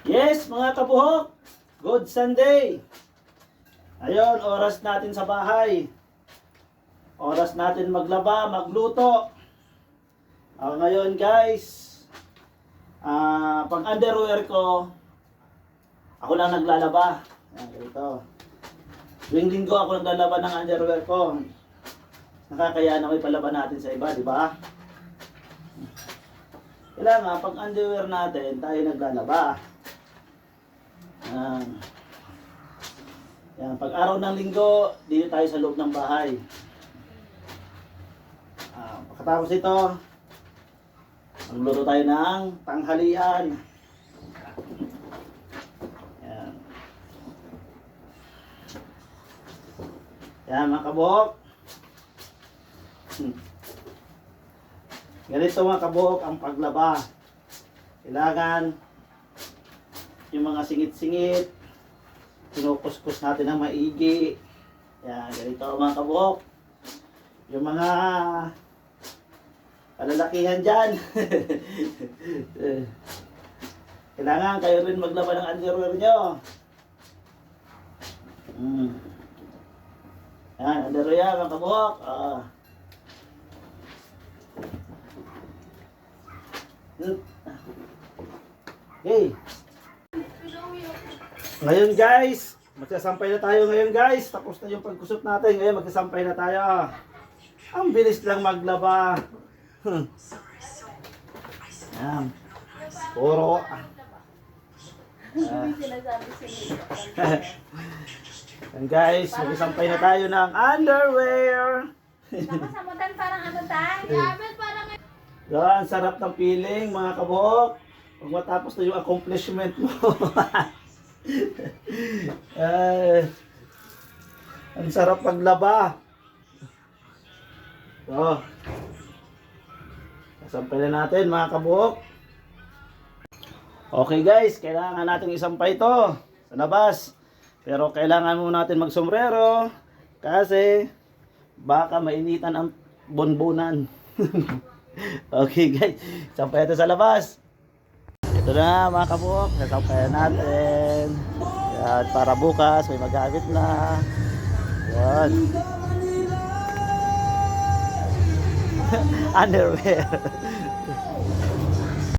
Yes, mga kabuhok, good Sunday. Ayun, oras natin sa bahay. Oras natin maglaba, magluto. Ngayon guys, pang underwear ko, ako lang naglalaba. Ayan, ganito. Tuwing linggo ako naglalaba ng underwear ko. Nakakaya na may palaban natin sa iba, di ba? Kailangan, pag underwear natin, tayo naglalaba. Yan, pag araw ng linggo, dito tayo sa loob ng bahay. Pagkatapos ito, magluto tayo ng tanghalian. Yan. Yan mga kabuhok. Ganito mga kabuhok ang paglaba. Kailangan yung mga singit-singit, kinukuskus natin ng maigi. Yan, ganito mga kabuhok. Yung mga kalalakihan dyan. Kailangan kayo rin maglaba ng underwear nyo. Yan, underwear mga kabuhok. Okay. Ngayon guys, magsasampay na tayo ngayon guys. Tapos na yung pagkusot natin. Ngayon magsasampay na tayo. Ang bilis lang maglaba. Yan. Puro. Yan guys, magsasampay na tayo ng underwear. Nakasamutan parang ano tayo. Gamit parang... Yan, sarap ng feeling mga kabuhok. Pag matapos na yung accomplishment mo. Ang sarap paglaba. So, sampay na natin mga kabuhok. Okay guys, kailangan natin isampay ito sa labas. Pero kailangan muna natin magsombrero kasi baka mainitan ang bonbonan. Okay guys, sampay ito sa labas. Ito na mga kabuhok, sasampayan natin. Yan, para bukas may magamit na. Yan. Underwear.